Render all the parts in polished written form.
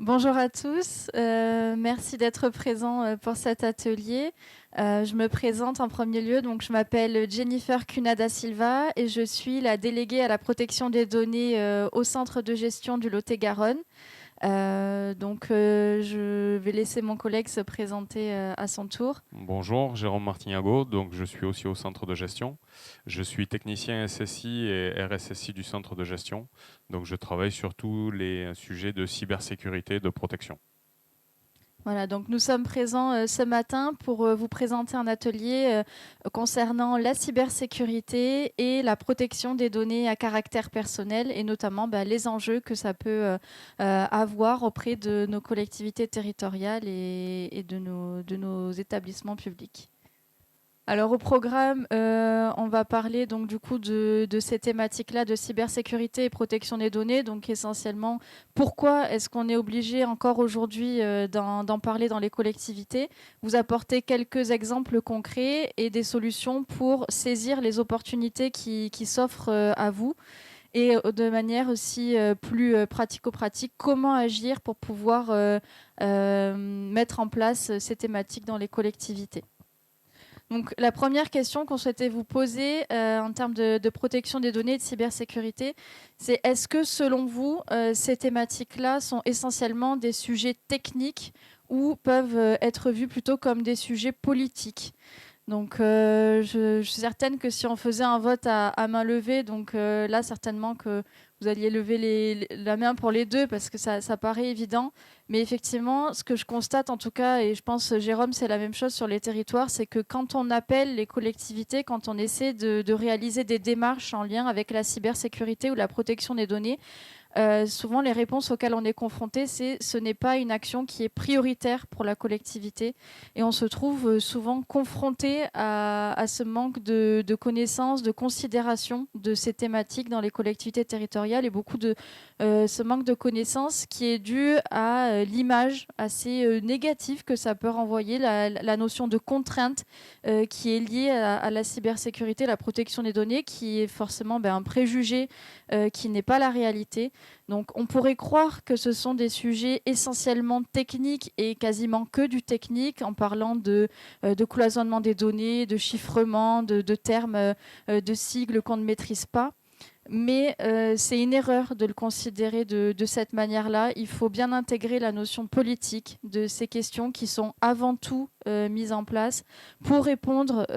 Bonjour à tous, merci d'être présents pour cet atelier. Je me présente en premier lieu, donc je m'appelle Jennifer Cunha da Silva et je suis la déléguée à la protection des données au centre de gestion du Lot-et-Garonne. Je vais laisser mon collègue se présenter à son tour. Bonjour, Jérôme Martignago, donc je suis aussi au centre de gestion. Je suis technicien SSI et RSSI du centre de gestion, donc je travaille sur tous les sujets de cybersécurité, de protection. Voilà, donc nous sommes présents ce matin pour vous présenter un atelier concernant la cybersécurité et la protection des données à caractère personnel et notamment les enjeux que ça peut avoir auprès de nos collectivités territoriales et de nos établissements publics. Alors au programme, on va parler donc du coup de ces thématiques-là de cybersécurité et protection des données. Donc essentiellement, pourquoi est-ce qu'on est obligé encore aujourd'hui d'en parler dans les collectivités? Vous apporter quelques exemples concrets et des solutions pour saisir les opportunités qui s'offrent à vous. Et de manière aussi plus pratico-pratique, comment agir pour pouvoir mettre en place ces thématiques dans les collectivités. Donc, la première question qu'on souhaitait vous poser en termes de protection des données et de cybersécurité, c'est est-ce que selon vous, ces thématiques-là sont essentiellement des sujets techniques ou peuvent être vus plutôt comme des sujets politiques? Donc, je suis certaine que si on faisait un vote à main levée, donc là, certainement que vous alliez lever la main pour les deux parce que ça paraît évident. Mais effectivement, ce que je constate en tout cas, et je pense, Jérôme, c'est la même chose sur les territoires, c'est que quand on appelle les collectivités, quand on essaie de réaliser des démarches en lien avec la cybersécurité ou la protection des données, souvent les réponses auxquelles on est confronté, c'est ce n'est pas une action qui est prioritaire pour la collectivité. Et on se trouve souvent confronté à ce manque de connaissances, de considération de ces thématiques dans les collectivités territoriales et beaucoup de ce manque de connaissances qui est dû à l'image assez négative que ça peut renvoyer, la notion de contrainte qui est liée à la cybersécurité, la protection des données, qui est forcément un préjugé qui n'est pas la réalité. Donc on pourrait croire que ce sont des sujets essentiellement techniques et quasiment que du technique en parlant de cloisonnement des données, de chiffrement, de termes, de sigles qu'on ne maîtrise pas. Mais c'est une erreur de le considérer de cette manière-là. Il faut bien intégrer la notion politique de ces questions qui sont avant tout mises en place pour répondre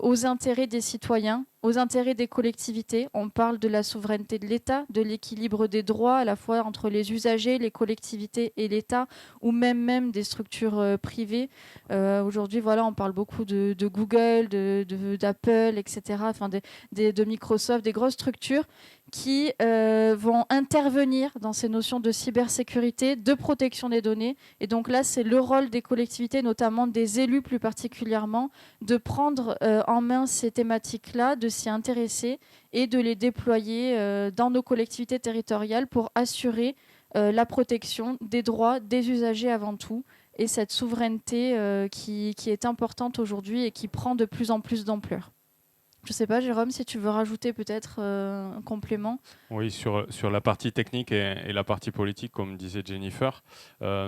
aux intérêts des citoyens, aux intérêts des collectivités. On parle de la souveraineté de l'État, de l'équilibre des droits à la fois entre les usagers, les collectivités et l'État, ou même des structures privées. Aujourd'hui, voilà, on parle beaucoup de Google, d'Apple, etc., enfin de Microsoft, des grosses structures qui vont intervenir dans ces notions de cybersécurité, de protection des données. Et donc là, c'est le rôle des collectivités, notamment des élus plus particulièrement, de prendre en main ces thématiques-là, de s'y intéresser et de les déployer dans nos collectivités territoriales pour assurer la protection des droits des usagers avant tout et cette souveraineté qui est importante aujourd'hui et qui prend de plus en plus d'ampleur. Je ne sais pas, Jérôme, si tu veux rajouter peut-être un complément. Oui, sur la partie technique et la partie politique, comme disait Jennifer,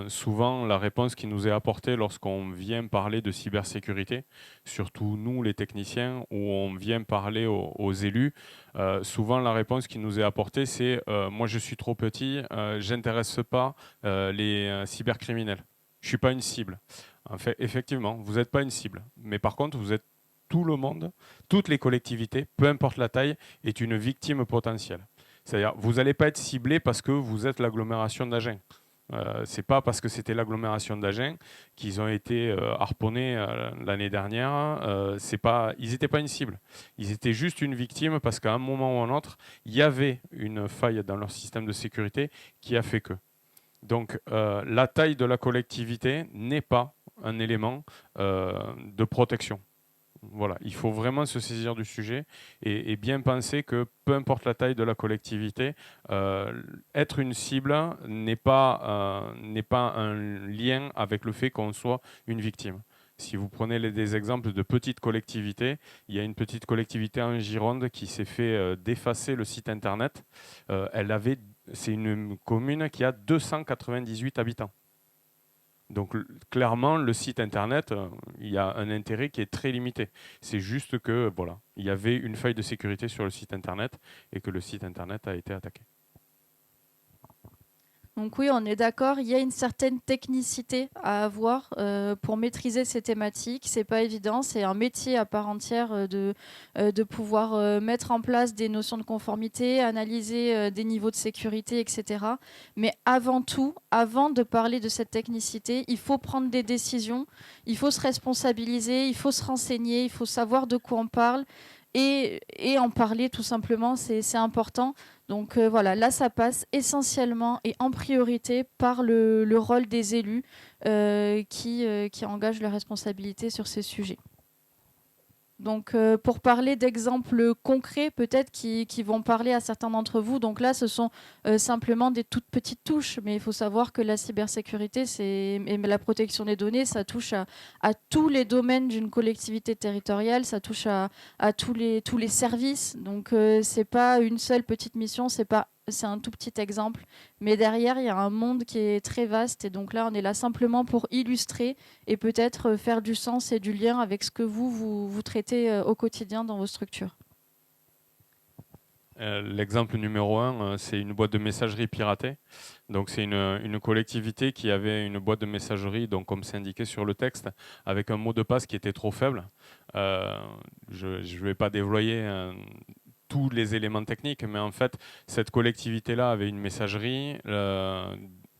souvent la réponse qui nous est apportée lorsqu'on vient parler de cybersécurité, surtout nous les techniciens, ou on vient parler aux élus, souvent la réponse qui nous est apportée, c'est moi je suis trop petit, j'intéresse pas les cybercriminels. Je suis pas une cible. En fait, effectivement, vous n'êtes pas une cible, mais par contre, vous êtes tout le monde, toutes les collectivités, peu importe la taille, est une victime potentielle. C'est-à-dire, vous n'allez pas être ciblé parce que vous êtes l'agglomération d'Agen. C'est pas parce que c'était l'agglomération d'Agen qu'ils ont été harponnés l'année dernière. C'est pas, ils n'étaient pas une cible. Ils étaient juste une victime parce qu'à un moment ou un autre, il y avait une faille dans leur système de sécurité qui a fait que. Donc, la taille de la collectivité n'est pas un élément de protection. Voilà, il faut vraiment se saisir du sujet et bien penser que peu importe la taille de la collectivité, être une cible n'est pas un lien avec le fait qu'on soit une victime. Si vous prenez des exemples de petites collectivités, il y a une petite collectivité en Gironde qui s'est fait défacer le site internet. Elle avait c'est une commune qui a 298 habitants. Donc clairement, le site internet, il y a un intérêt qui est très limité. C'est juste que voilà, il y avait une faille de sécurité sur le site internet et que le site internet a été attaqué. Donc oui, on est d'accord, il y a une certaine technicité à avoir pour maîtriser ces thématiques. C'est pas évident, c'est un métier à part entière de pouvoir mettre en place des notions de conformité, analyser des niveaux de sécurité, etc. Mais avant tout, avant de parler de cette technicité, il faut prendre des décisions, il faut se responsabiliser, il faut se renseigner, il faut savoir de quoi on parle. Et en parler tout simplement, c'est important. Donc voilà, là ça passe essentiellement et en priorité par le rôle des élus qui engagent leurs responsabilités sur ces sujets. Donc pour parler d'exemples concrets peut-être qui vont parler à certains d'entre vous, donc là ce sont simplement des toutes petites touches, mais il faut savoir que la cybersécurité et la protection des données, ça touche à tous les domaines d'une collectivité territoriale, ça touche à tous les services, donc c'est pas une seule petite mission, c'est un tout petit exemple, mais derrière il y a un monde qui est très vaste et donc là on est là simplement pour illustrer et peut-être faire du sens et du lien avec ce que vous traitez au quotidien dans vos structures. L'exemple numéro 1, c'est une boîte de messagerie piratée. Donc c'est une collectivité qui avait une boîte de messagerie, donc comme c'est indiqué sur le texte, avec un mot de passe qui était trop faible. Je ne vais pas dévoiler tous les éléments techniques, mais en fait, cette collectivité-là avait une messagerie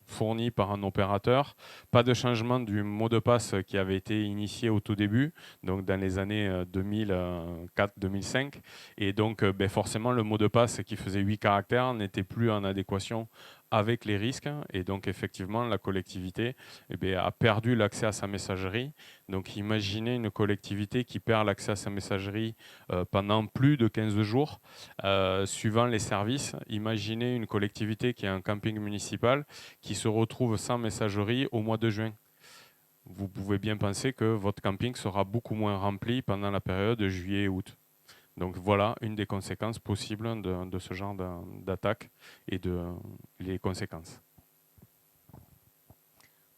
fournie par un opérateur, pas de changement du mot de passe qui avait été initié au tout début, donc dans les années 2004-2005, et donc forcément le mot de passe qui faisait 8 caractères n'était plus en adéquation avec les risques, et donc effectivement la collectivité a perdu l'accès à sa messagerie. Donc imaginez une collectivité qui perd l'accès à sa messagerie pendant plus de 15 jours, suivant les services. Imaginez une collectivité qui a un camping municipal qui se retrouve sans messagerie au mois de juin. Vous pouvez bien penser que votre camping sera beaucoup moins rempli pendant la période de juillet et août. Donc voilà une des conséquences possibles de ce genre d'attaque et les conséquences.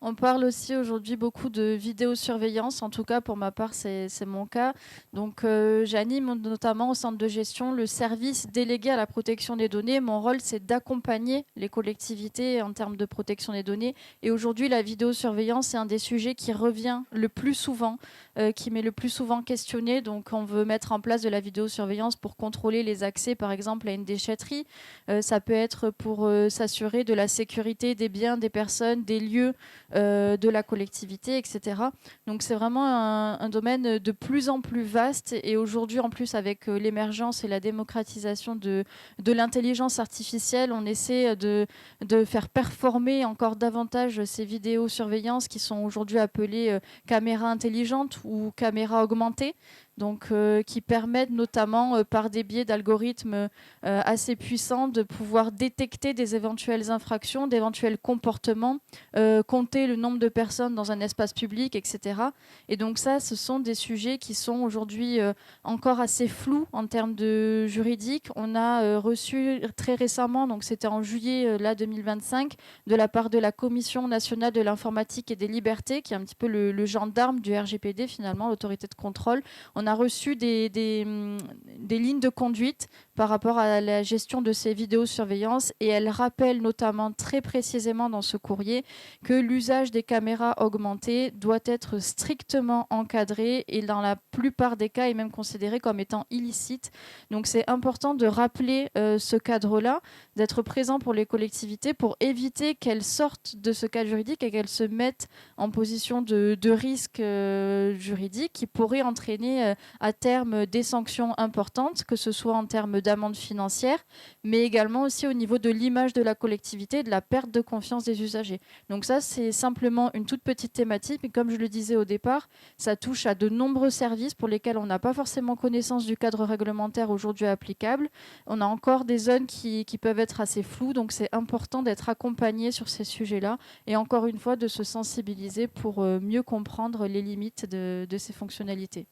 On parle aussi aujourd'hui beaucoup de vidéosurveillance, en tout cas pour ma part c'est mon cas. Donc j'anime notamment au centre de gestion le service délégué à la protection des données. Mon rôle c'est d'accompagner les collectivités en termes de protection des données. Et aujourd'hui la vidéosurveillance c'est un des sujets qui revient le plus souvent, qui m'est le plus souvent questionné. Donc on veut mettre en place de la vidéosurveillance pour contrôler les accès par exemple à une déchetterie. Ça peut être pour s'assurer de la sécurité des biens, des personnes, des lieux de la collectivité, etc. Donc c'est vraiment un domaine de plus en plus vaste et aujourd'hui en plus avec l'émergence et la démocratisation de l'intelligence artificielle, on essaie de faire performer encore davantage ces vidéosurveillances qui sont aujourd'hui appelées caméras intelligentes ou caméras augmentées. Donc, qui permettent notamment par des biais d'algorithmes assez puissants de pouvoir détecter des éventuelles infractions, d'éventuels comportements, compter le nombre de personnes dans un espace public, etc. Et donc ça, ce sont des sujets qui sont aujourd'hui encore assez flous en termes de juridique. On a reçu très récemment, donc c'était en juillet 2025, de la part de la Commission nationale de l'informatique et des libertés, qui est un petit peu le gendarme du RGPD finalement, l'autorité de contrôle. On a reçu des lignes de conduite par rapport à la gestion de ces vidéosurveillances et elle rappelle notamment très précisément dans ce courrier que l'usage des caméras augmentées doit être strictement encadré et dans la plupart des cas est même considéré comme étant illicite. Donc c'est important de rappeler ce cadre-là, d'être présent pour les collectivités pour éviter qu'elles sortent de ce cadre juridique et qu'elles se mettent en position de risque juridique qui pourrait entraîner à terme des sanctions importantes, que ce soit en termes d'amende financière, mais également aussi au niveau de l'image de la collectivité et de la perte de confiance des usagers. Donc ça, c'est simplement une toute petite thématique, mais comme je le disais au départ, ça touche à de nombreux services pour lesquels on n'a pas forcément connaissance du cadre réglementaire aujourd'hui applicable. On a encore des zones qui peuvent être assez floues, donc c'est important d'être accompagné sur ces sujets-là et encore une fois de se sensibiliser pour mieux comprendre les limites de ces fonctionnalités.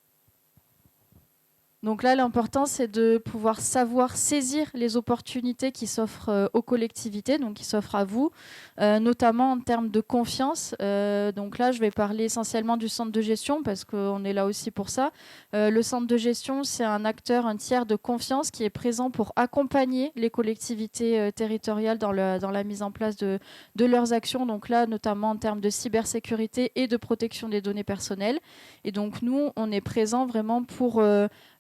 Donc là, l'important, c'est de pouvoir savoir saisir les opportunités qui s'offrent aux collectivités, donc qui s'offrent à vous, notamment en termes de confiance. Donc là, je vais parler essentiellement du centre de gestion parce qu'on est là aussi pour ça. Le centre de gestion, c'est un acteur, un tiers de confiance qui est présent pour accompagner les collectivités territoriales dans la mise en place de leurs actions. Donc là, notamment en termes de cybersécurité et de protection des données personnelles. Et donc nous, on est présent vraiment pour...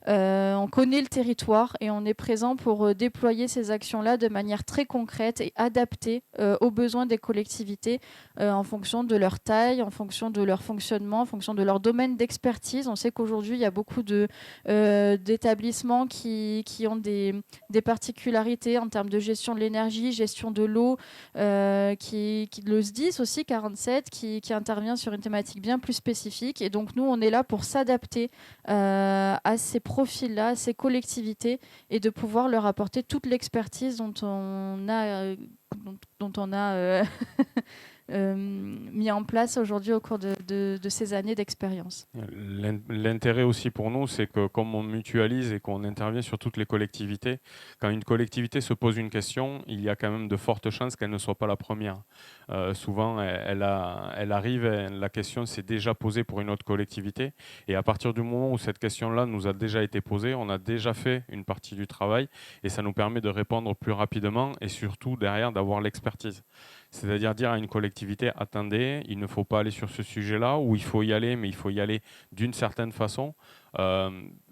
on connaît le territoire et on est présent pour déployer ces actions-là de manière très concrète et adaptée aux besoins des collectivités en fonction de leur taille, en fonction de leur fonctionnement, en fonction de leur domaine d'expertise. On sait qu'aujourd'hui, il y a beaucoup d'établissements qui ont des particularités en termes de gestion de l'énergie, gestion de l'eau, qui le SDIS aussi, 47, qui intervient sur une thématique bien plus spécifique. Et donc, nous, on est là pour s'adapter à ces profils-là, à ces collectivités, et de pouvoir leur apporter toute l'expertise dont on a, dont on a mis en place aujourd'hui au cours de ces années d'expérience. L'intérêt aussi pour nous, c'est que comme on mutualise et qu'on intervient sur toutes les collectivités, quand une collectivité se pose une question, il y a quand même de fortes chances qu'elle ne soit pas la première. Souvent, elle arrive, la question s'est déjà posée pour une autre collectivité, et à partir du moment où cette question-là nous a déjà été posée, on a déjà fait une partie du travail, et ça nous permet de répondre plus rapidement, et surtout derrière d'avoir l'expertise. C'est-à-dire dire à une collectivité, attendez, il ne faut pas aller sur ce sujet-là, ou il faut y aller, mais il faut y aller d'une certaine façon, euh,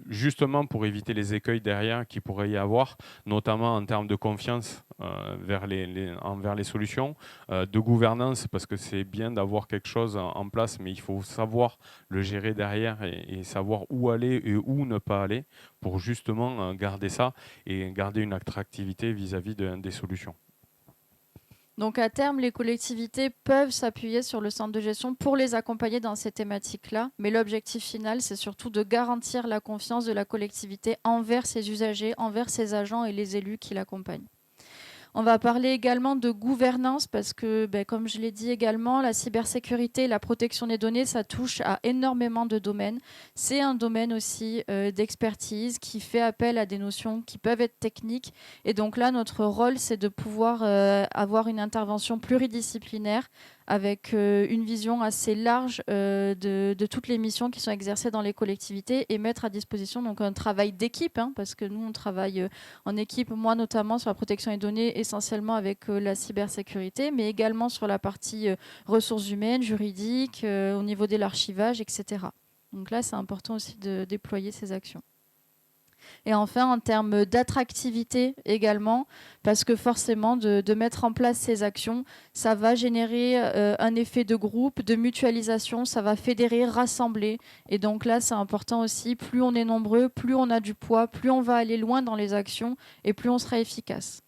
justement pour éviter les écueils derrière qu'il pourrait y avoir, notamment en termes de confiance envers les solutions, de gouvernance, parce que c'est bien d'avoir quelque chose en place, mais il faut savoir le gérer derrière et savoir où aller et où ne pas aller pour justement garder ça et garder une attractivité vis-à-vis des solutions. Donc à terme, les collectivités peuvent s'appuyer sur le centre de gestion pour les accompagner dans ces thématiques-là. Mais l'objectif final, c'est surtout de garantir la confiance de la collectivité envers ses usagers, envers ses agents et les élus qui l'accompagnent. On va parler également de gouvernance parce que, comme je l'ai dit également, la cybersécurité et la protection des données, ça touche à énormément de domaines. C'est un domaine aussi d'expertise qui fait appel à des notions qui peuvent être techniques. Et donc là, notre rôle, c'est de pouvoir avoir une intervention pluridisciplinaire avec une vision assez large de toutes les missions qui sont exercées dans les collectivités et mettre à disposition donc un travail d'équipe, hein, parce que nous, on travaille en équipe, moi notamment sur la protection des données, essentiellement avec la cybersécurité, mais également sur la partie ressources humaines, juridiques, au niveau de l'archivage, etc. Donc là, c'est important aussi de déployer ces actions. Et enfin, en termes d'attractivité également, parce que forcément, de mettre en place ces actions, ça va générer un effet de groupe, de mutualisation, ça va fédérer, rassembler. Et donc là, c'est important aussi, plus on est nombreux, plus on a du poids, plus on va aller loin dans les actions et plus on sera efficace.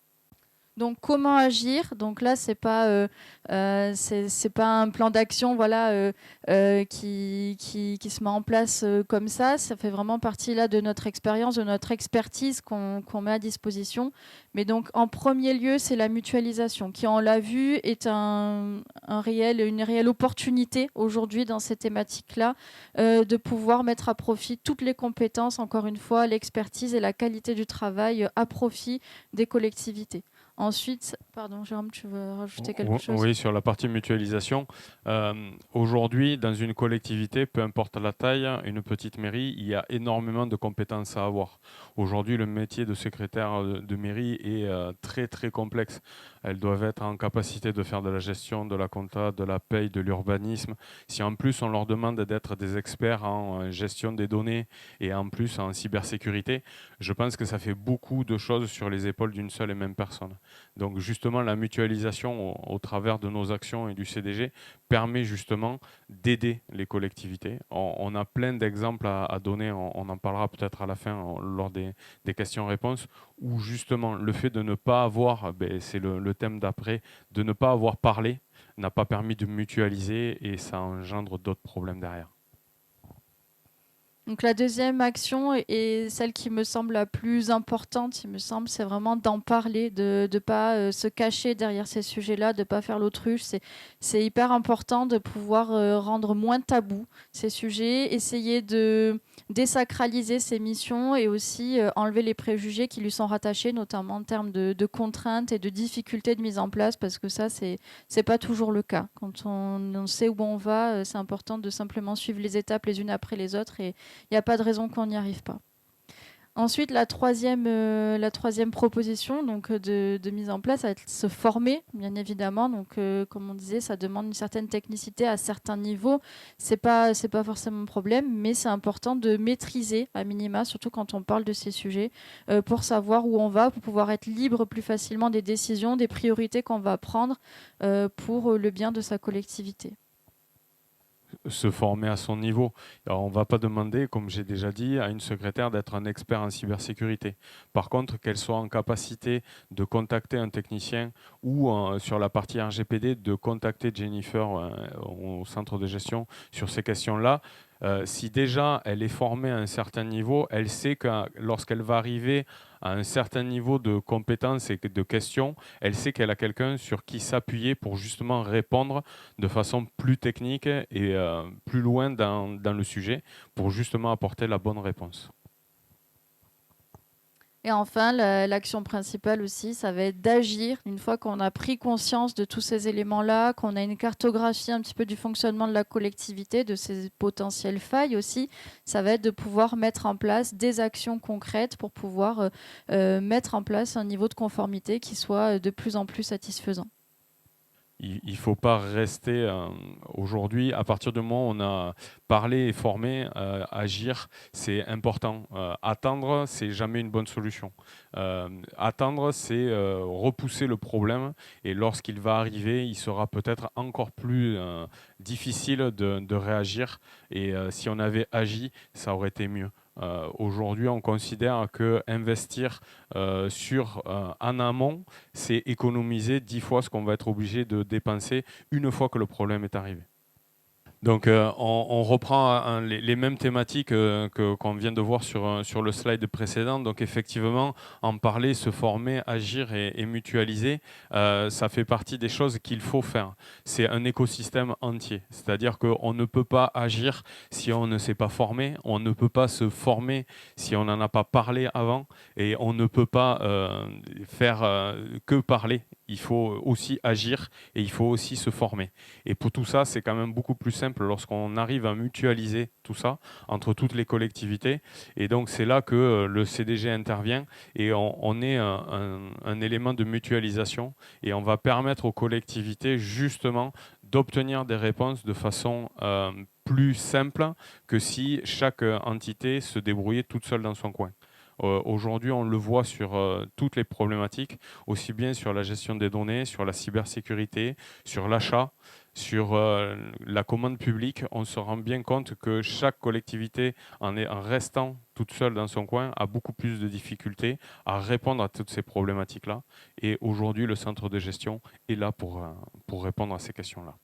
Donc comment agir? Donc là, c'est pas un plan d'action, voilà, qui se met en place comme ça. Ça fait vraiment partie là de notre expérience, de notre expertise qu'on met à disposition. Mais donc en premier lieu, c'est la mutualisation, qui, on l'a vu, est une réelle opportunité aujourd'hui dans ces thématiques-là, de pouvoir mettre à profit toutes les compétences, encore une fois, l'expertise et la qualité du travail à profit des collectivités. Ensuite, pardon, Jérôme, tu veux rajouter quelque chose? Oui, sur la partie mutualisation. Aujourd'hui, dans une collectivité, peu importe la taille, une petite mairie, il y a énormément de compétences à avoir. Aujourd'hui, le métier de secrétaire de mairie est très, très complexe. Elles doivent être en capacité de faire de la gestion, de la compta, de la paye, de l'urbanisme. Si en plus on leur demande d'être des experts en gestion des données et en plus en cybersécurité, je pense que ça fait beaucoup de choses sur les épaules d'une seule et même personne. Donc justement, la mutualisation au travers de nos actions et du CDG permet justement d'aider les collectivités. On a plein d'exemples à donner, on en parlera peut-être à la fin lors des questions-réponses, où justement le fait de ne pas avoir, c'est le thème d'après, de ne pas avoir parlé n'a pas permis de mutualiser et ça engendre d'autres problèmes derrière. Donc la deuxième action est celle qui me semble la plus importante, il me semble, c'est vraiment d'en parler, de ne pas se cacher derrière ces sujets-là, de ne pas faire l'autruche. C'est hyper important de pouvoir rendre moins tabou ces sujets, essayer de désacraliser ces missions et aussi enlever les préjugés qui lui sont rattachés, notamment en termes de contraintes et de difficultés de mise en place, parce que ça, c'est pas toujours le cas. Quand on sait où on va, c'est important de simplement suivre les étapes les unes après les autres et il n'y a pas de raison qu'on n'y arrive pas. Ensuite, la troisième proposition donc, de mise en place, ça va être se former, bien évidemment. Donc, comme on disait, ça demande une certaine technicité à certains niveaux. C'est pas forcément un problème, mais c'est important de maîtriser à minima, surtout quand on parle de ces sujets, pour savoir où on va, pour pouvoir être libre plus facilement des décisions, des priorités qu'on va prendre pour le bien de sa collectivité. Se former à son niveau. Alors, on ne va pas demander, comme j'ai déjà dit, à une secrétaire d'être un expert en cybersécurité. Par contre, qu'elle soit en capacité de contacter un technicien ou sur la partie RGPD, de contacter Jennifer au centre de gestion sur ces questions-là. Si déjà elle est formée à un certain niveau, elle sait que lorsqu'elle va arriver à un certain niveau de compétences et de questions, elle sait qu'elle a quelqu'un sur qui s'appuyer pour justement répondre de façon plus technique et plus loin dans le sujet pour justement apporter la bonne réponse. Et enfin, l'action principale aussi, ça va être d'agir une fois qu'on a pris conscience de tous ces éléments-là, qu'on a une cartographie un petit peu du fonctionnement de la collectivité, de ses potentielles failles aussi. Ça va être de pouvoir mettre en place des actions concrètes pour pouvoir mettre en place un niveau de conformité qui soit de plus en plus satisfaisant. Il ne faut pas rester aujourd'hui, à partir du moment où on a parlé et formé, agir, c'est important. Attendre, c'est jamais une bonne solution. Attendre, c'est repousser le problème et lorsqu'il va arriver, il sera peut-être encore plus difficile de réagir et si on avait agi, ça aurait été mieux. Aujourd'hui, on considère que investir en amont, c'est économiser 10 fois ce qu'on va être obligé de dépenser une fois que le problème est arrivé. Donc on reprend les mêmes thématiques qu'on vient de voir sur le slide précédent. Donc effectivement, en parler, se former, agir et mutualiser, ça fait partie des choses qu'il faut faire. C'est un écosystème entier. C'est-à-dire qu'on ne peut pas agir si on ne s'est pas formé, on ne peut pas se former si on n'en a pas parlé avant, et on ne peut pas faire que parler. Il faut aussi agir et il faut aussi se former. Et pour tout ça, c'est quand même beaucoup plus simple lorsqu'on arrive à mutualiser tout ça entre toutes les collectivités. Et donc, c'est là que le CDG intervient et on est un élément de mutualisation et on va permettre aux collectivités justement d'obtenir des réponses de façon plus simple que si chaque entité se débrouillait toute seule dans son coin. Aujourd'hui, on le voit sur toutes les problématiques, aussi bien sur la gestion des données, sur la cybersécurité, sur l'achat, sur la commande publique. On se rend bien compte que chaque collectivité, en restant toute seule dans son coin, a beaucoup plus de difficultés à répondre à toutes ces problématiques-là. Et aujourd'hui, le centre de gestion est là pour répondre à ces questions-là.